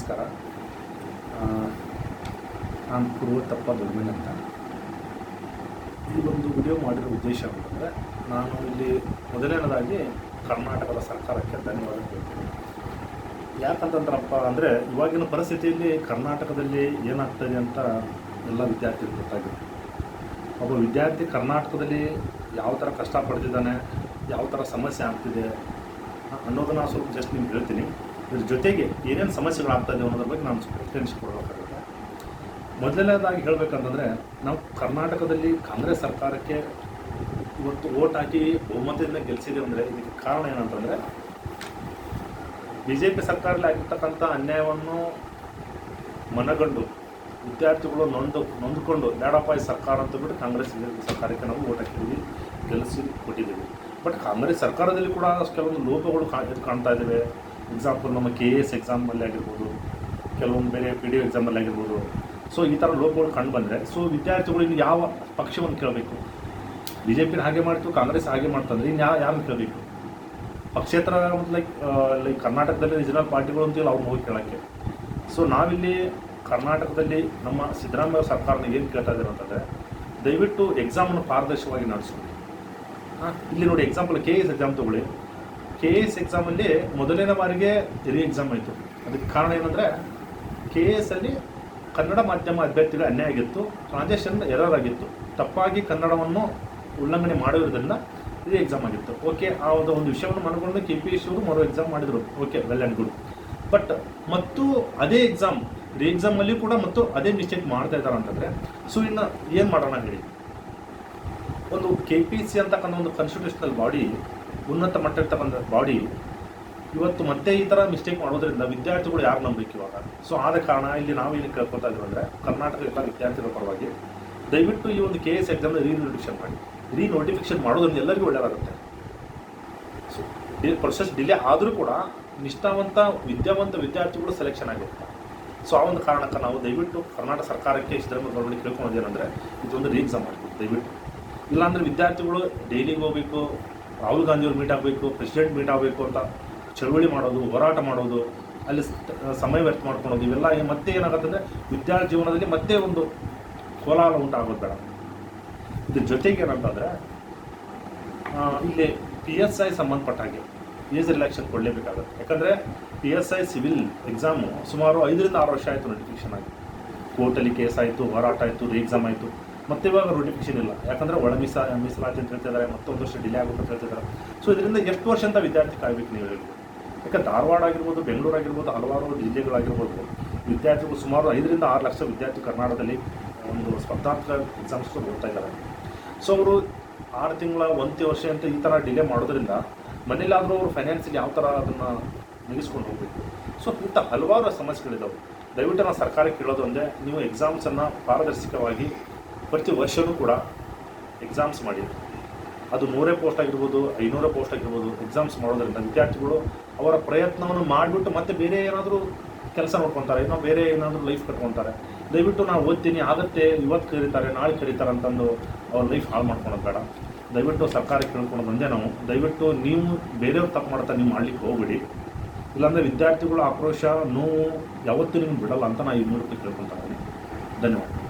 ನಮಸ್ಕಾರ. ನಾನು ಪೂರ್ವತಪ್ಪ ದೊಡ್ಡಮನಿ ಅಂತ. ಈ ಒಂದು ವಿಡಿಯೋ ಮಾಡಿರೋ ಉದ್ದೇಶ ಅಂತಂದರೆ, ನಾನು ಇಲ್ಲಿ ಮೊದಲನೇದಾಗಿ ಕರ್ನಾಟಕದ ಸರ್ಕಾರಕ್ಕೆ ಧನ್ಯವಾದ ಹೇಳ್ತೀನಿ. ಯಾಕಂತಂದ್ರಪ್ಪ ಅಂದರೆ, ಇವಾಗಿನ ಪರಿಸ್ಥಿತಿಯಲ್ಲಿ ಕರ್ನಾಟಕದಲ್ಲಿ ಏನಾಗ್ತದೆ ಅಂತ ಎಲ್ಲ ವಿದ್ಯಾರ್ಥಿಗಳು ಗೊತ್ತಾಗಿದೆ. ಒಬ್ಬ ವಿದ್ಯಾರ್ಥಿ ಕರ್ನಾಟಕದಲ್ಲಿ ಯಾವ ಥರ ಕಷ್ಟಪಡ್ತಿದ್ದಾನೆ, ಯಾವ ಥರ ಸಮಸ್ಯೆ ಆಗ್ತಿದೆ ಅನ್ನೋದನ್ನು ಸ್ವಲ್ಪ ಜಸ್ಟ್ ನಿಮ್ಗೆ ಹೇಳ್ತೀನಿ. ಇದ್ರ ಜೊತೆಗೆ ಏನೇನು ಸಮಸ್ಯೆಗಳಾಗ್ತಾಯಿದೆ ಅನ್ನೋದ್ರ ಬಗ್ಗೆ ನಾನು ಎಕ್ಸ್ಪ್ಲೇನ್ಸ್ ಕೊಡಬೇಕಾಗುತ್ತೆ. ಮೊದಲನೇದಾಗಿ ಹೇಳಬೇಕಂತಂದರೆ, ನಾವು ಕರ್ನಾಟಕದಲ್ಲಿ ಕಾಂಗ್ರೆಸ್ ಸರ್ಕಾರಕ್ಕೆ ಇವತ್ತು ಓಟ್ ಹಾಕಿ ಬಹುಮತದಿಂದ ಗೆಲ್ಲಿಸಿದೆ ಅಂದರೆ ಇದಕ್ಕೆ ಕಾರಣ ಏನಂತಂದರೆ, BJP ಸರ್ಕಾರದಲ್ಲಿ ಆಗಿರ್ತಕ್ಕಂಥ ಅನ್ಯಾಯವನ್ನು ಮನಗಂಡು ವಿದ್ಯಾರ್ಥಿಗಳು ನೊಂದುಕೊಂಡು ಬೇಡಪ್ಪ ಈ ಸರ್ಕಾರ ಅಂತ ಬಿಟ್ಟು ಕಾಂಗ್ರೆಸ್ ಸರ್ಕಾರಕ್ಕೆ ನಾವು ಓಟ್ ಹಾಕಿದ್ದೀವಿ, ಗೆಲ್ಲಿಸಿ ಕೊಟ್ಟಿದ್ದೀವಿ. ಬಟ್ ಕಾಂಗ್ರೆಸ್ ಸರ್ಕಾರದಲ್ಲಿ ಕೂಡ ಕೆಲವೊಂದು ಲೋಪಗಳು ಕಾಣ್ತಾ ಇದ್ದಾವೆ. ಎಕ್ಸಾಂಪಲ್ ನಮ್ಮ KAS ಎಕ್ಸಾಮಲ್ಲಿ ಆಗಿರ್ಬೋದು, ಕೆಲವೊಂದು ಬೇರೆ PDO ಎಕ್ಸಾಮಲ್ಲಿ ಆಗಿರ್ಬೋದು. ಸೊ ಈ ಥರ ಲೋಪಗಳು ಕಂಡು ಬಂದರೆ, ಸೊ ವಿದ್ಯಾರ್ಥಿಗಳು ಇನ್ನು ಯಾವ ಪಕ್ಷವನ್ನು ಕೇಳಬೇಕು? BJP ಹಾಗೆ ಮಾಡ್ತು, ಕಾಂಗ್ರೆಸ್ ಹಾಗೆ ಮಾಡ್ತಂದ್ರೆ ಇನ್ನು ಯಾರನ್ನು ಕೇಳಬೇಕು? ಪಕ್ಷೇತರ ಲೈಕ್ ಕರ್ನಾಟಕದಲ್ಲಿ ರೀಜನಲ್ ಪಾರ್ಟಿಗಳು ಅಂತೀವಲ್ಲ, ಅವ್ರನ್ನ ಹೋಗಿ ಕೇಳೋಕ್ಕೆ. ಸೊ ನಾವಿಲ್ಲಿ ಕರ್ನಾಟಕದಲ್ಲಿ ನಮ್ಮ ಸಿದ್ದರಾಮಯ್ಯ ಸರ್ಕಾರನ ಏನು ಕೇಳ್ತಾ ಇದ್ದೀವಿ ಅಂತಂದರೆ, ದಯವಿಟ್ಟು ಎಕ್ಸಾಮನ್ನು ಪಾರದರ್ಶಕವಾಗಿ ನಡೆಸ್ಬೇಕು. ಇಲ್ಲಿ ನೋಡಿ, ಎಕ್ಸಾಂಪಲ್ KAS ಎಕ್ಸಾಮ್ ತೊಗೊಳ್ಳಿ. KAS ಎಕ್ಸಾಮಲ್ಲಿ ಮೊದಲನೇ ಬಾರಿಗೆ ಎಕ್ಸಾಮ್ ಆಯಿತು. ಅದಕ್ಕೆ ಕಾರಣ ಏನಂದರೆ, KAS ಅಲ್ಲಿ ಕನ್ನಡ ಮಾಧ್ಯಮ ಅಭ್ಯರ್ಥಿಗಳ ಅನ್ಯಾಯ ಆಗಿತ್ತು, ಟ್ರಾನ್ಸಾಕ್ಷನ್ ಎರರ್ ಆಗಿತ್ತು, ತಪ್ಪಾಗಿ ಕನ್ನಡವನ್ನು ಉಲ್ಲಂಘನೆ ಮಾಡಿರೋದ್ರಿಂದ ಇದು ಎಕ್ಸಾಮ್ ಆಗಿತ್ತು. ಓಕೆ, ಆ ಒಂದು ವಿಷಯವನ್ನು ಮನಗೊಂಡು KPSC ಅವರು ಮರೋ ಎಕ್ಸಾಮ್ ಮಾಡಿದರು. Okay, well and good. But ಮತ್ತು ಅದೇ ಎಕ್ಸಾಮಲ್ಲಿ ಕೂಡ ಮತ್ತು ಅದೇ ಮಿಸ್ಟೇಕ್ ಮಾಡ್ತಾ ಇದ್ದಾರೆ ಅಂತಂದರೆ, ಸೊ ಇನ್ನು ಏನು ಮಾಡೋಣ ಹೇಳಿ? ಒಂದು KPSC ಅಂತಕ್ಕಂಥ ಒಂದು ಕಾನ್ಸ್ಟಿಟ್ಯೂಷನಲ್ ಬಾಡಿ, ಉನ್ನತ ಮಟ್ಟ ಇರ್ತಕ್ಕಂಥ ಬಾಡಿ ಇವತ್ತು ಮತ್ತೆ ಈ ಥರ ಮಿಸ್ಟೇಕ್ ಮಾಡೋದ್ರಿಂದ ವಿದ್ಯಾರ್ಥಿಗಳು ಯಾರು ನಂಬಬೇಕು ಇವಾಗ? ಸೊ ಆದ ಕಾರಣ ಇಲ್ಲಿ ನಾವು ಏನು ಕೇಳ್ಕೊತಾ ಇದ್ದೀವಿ ಅಂದರೆ, ಕರ್ನಾಟಕ ಎಲ್ಲ ವಿದ್ಯಾರ್ಥಿಗಳ ಪರವಾಗಿ ದಯವಿಟ್ಟು ಈ ಒಂದು KAS ಎಕ್ಸಾಮ್ನ ರೀನೋಟಿಫಿಕೇಷನ್ ಮಾಡಿ. ರೀನೋಟಿಫಿಕೇಷನ್ ಮಾಡೋದ್ರಿಂದ ಎಲ್ಲರಿಗೂ ಒಳ್ಳೆಯದಾಗುತ್ತೆ. ಸೊ ಪ್ರೊಸೆಸ್ ಡಿಲೇ ಆದರೂ ಕೂಡ ನಿಷ್ಠಾವಂತ ವಿದ್ಯಾವಂತ ವಿದ್ಯಾರ್ಥಿಗಳು ಸೆಲೆಕ್ಷನ್ ಆಗಿರುತ್ತೆ. ಸೊ ಆ ಒಂದು ಕಾರಣಕ್ಕೆ ನಾವು ದಯವಿಟ್ಟು ಕರ್ನಾಟಕ ಸರ್ಕಾರಕ್ಕೆ ಸಿದ್ದರಾಮಯ್ಯ ಗೌರ್ಮೆಂಟ್ ಕೇಳ್ಕೊಳ್ಳೋದೇನೆಂದರೆ, ಇದೊಂದು ರೀಎಕ್ಸಾಮ್ ಮಾಡಬೇಕು ದಯವಿಟ್ಟು. ಇಲ್ಲಾಂದರೆ ವಿದ್ಯಾರ್ಥಿಗಳು ಡೈಲಿಗೆ ಹೋಗಬೇಕು, ರಾಹುಲ್ ಗಾಂಧಿಯವ್ರು ಮೀಟ್ ಆಗಬೇಕು, ಪ್ರೆಸಿಡೆಂಟ್ ಮೀಟ್ ಆಗಬೇಕು ಅಂತ ಚಳುವಳಿ ಮಾಡೋದು, ಹೋರಾಟ ಮಾಡೋದು, ಅಲ್ಲಿ ಸಮಯ ವ್ಯರ್ಥ ಮಾಡ್ಕೊಳೋದು, ಇವೆಲ್ಲ ಮತ್ತೆ ಏನಾಗುತ್ತೆ ಅಂದರೆ ವಿದ್ಯಾರ್ಥಿ ಜೀವನದಲ್ಲಿ ಮತ್ತೆ ಒಂದು ಕೋಲಾಹಲ ಉಂಟಾಗೋದು ಬೇಡ. ಇದ್ರ ಜೊತೆಗೆ ಏನಂತಂದರೆ, ಇಲ್ಲಿ PSI ಸಂಬಂಧಪಟ್ಟ ಹಾಗೆ ಏಜ್ ರಿಲ್ಯಾಕ್ಸೇಷನ್ ಕೊಡಲೇಬೇಕಾಗುತ್ತೆ. ಯಾಕಂದರೆ PSI ಸಿವಿಲ್ ಎಕ್ಸಾಮು ಸುಮಾರು 5 ರಿಂದ 6 ವರ್ಷ ಆಯಿತು ನೋಟಿಫಿಕೇಷನ್ ಆಗಿ. ಕೋರ್ಟಲ್ಲಿ ಕೇಸ್ ಆಯಿತು, ಹೋರಾಟ ಆಯಿತು, ಎಕ್ಸಾಮ್ ಆಯಿತು, ಮತ್ತೆ ಇವಾಗ ನೋಟಿಫಿಕೇಷನ್ ಇಲ್ಲ. ಯಾಕಂದರೆ ಒಳ ಮೀಸಲಾತಿ ಅಂತ ಹೇಳ್ತಿದ್ದಾರೆ, ಮತ್ತೊಂದು ವರ್ಷ ಡಿಲೇ ಆಗುತ್ತೆ ಅಂತ ಹೇಳ್ತಿದ್ದಾರೆ. ಸೊ ಇದರಿಂದ ಎಷ್ಟು ವರ್ಷ ಅಂತ ವಿದ್ಯಾರ್ಥಿ ಕಾಯ್ಬೇಕು ನೀವು ಹೇಳಿ? ಯಾಕಂದ್ರೆ ಧಾರವಾಡ ಆಗಿರ್ಬೋದು, ಬೆಂಗಳೂರು ಆಗಿರ್ಬೋದು, ಹಲವಾರು ಜಿಲ್ಲೆಗಳಾಗಿರ್ಬೋದು, ವಿದ್ಯಾರ್ಥಿಗಳು ಸುಮಾರು 5 ರಿಂದ 6 ಲಕ್ಷ ವಿದ್ಯಾರ್ಥಿ ಕರ್ನಾಟಕದಲ್ಲಿ ಒಂದು ಸ್ಪರ್ಧಾತ್ಮಕ ಎಕ್ಸಾಮ್ಸ್ ಓದ್ತಾ ಇದ್ದಾರೆ. ಸೊ ಅವರು 6 ತಿಂಗಳ 1 ವರ್ಷ ಅಂತ ಈ ಥರ ಡಿಲೇ ಮಾಡೋದ್ರಿಂದ ಮನೇಲಾದರೂ ಅವರು ಫೈನಾನ್ಸಿಯಲಿ ಯಾವ ಥರ ಅದನ್ನು ನಿಲ್ಲಿಸ್ಕೊಂಡು ಹೋಗಬೇಕು? ಸೊ ಇಂಥ ಹಲವಾರು ಸಮಸ್ಯೆಗಳಿದ್ದಾವೆ. ದಯವಿಟ್ಟು ನಾವು ಸರ್ಕಾರಕ್ಕೆ ಕೇಳೋದು ಒಂದೇ, ನೀವು ಎಕ್ಸಾಮ್ಸನ್ನು ಪಾರದರ್ಶಕವಾಗಿ ಪ್ರತಿ ವರ್ಷವೂ ಕೂಡ ಎಕ್ಸಾಮ್ಸ್ ಮಾಡಿ. ಅದು 100 ಪೋಸ್ಟ್ ಆಗಿರ್ಬೋದು, 500 ಪೋಸ್ಟ್ ಆಗಿರ್ಬೋದು, ಎಕ್ಸಾಮ್ಸ್ ಮಾಡೋದ್ರಿಂದ ವಿದ್ಯಾರ್ಥಿಗಳು ಅವರ ಪ್ರಯತ್ನವನ್ನು ಮಾಡಿಬಿಟ್ಟು ಮತ್ತೆ ಬೇರೆ ಏನಾದರೂ ಕೆಲಸ ನೋಡ್ಕೊತಾರೆ, ಇನ್ನೂ ಬೇರೆ ಏನಾದರೂ ಲೈಫ್ ಕಟ್ಕೊತಾರೆ. ದಯವಿಟ್ಟು ನಾವು ಓದ್ತೀನಿ ಆಗುತ್ತೆ, ಇವತ್ತು ಕರೀತಾರೆ ನಾಳೆ ಕರೀತಾರೆ ಅಂತಂದು ಅವ್ರ ಲೈಫ್ ಹಾಳು ಮಾಡ್ಕೊಳೋದು ಬೇಡ. ದಯವಿಟ್ಟು ಸರ್ಕಾರಕ್ಕೆ ಕೇಳ್ಕೊಂಡು ಬಂದೆ ನಾವು, ದಯವಿಟ್ಟು ನೀವು ಬೇರೆಯವ್ರು ತಪ್ಪು ಮಾಡ್ತಾ ನೀವು ಮಾಡಲಿಕ್ಕೆ ಹೋಗ್ಬಿಡಿ. ಇಲ್ಲಾಂದರೆ ವಿದ್ಯಾರ್ಥಿಗಳ ಆಕ್ರೋಶ, ನೋವು ಯಾವತ್ತೂ ನಿಮ್ಗೆ ಬಿಡಲ್ಲ ಅಂತ ನಾನು ಈ ಮೂಲಕ ಕೇಳ್ಕೊತಾ ಇದ್ದೀನಿ. ಧನ್ಯವಾದ.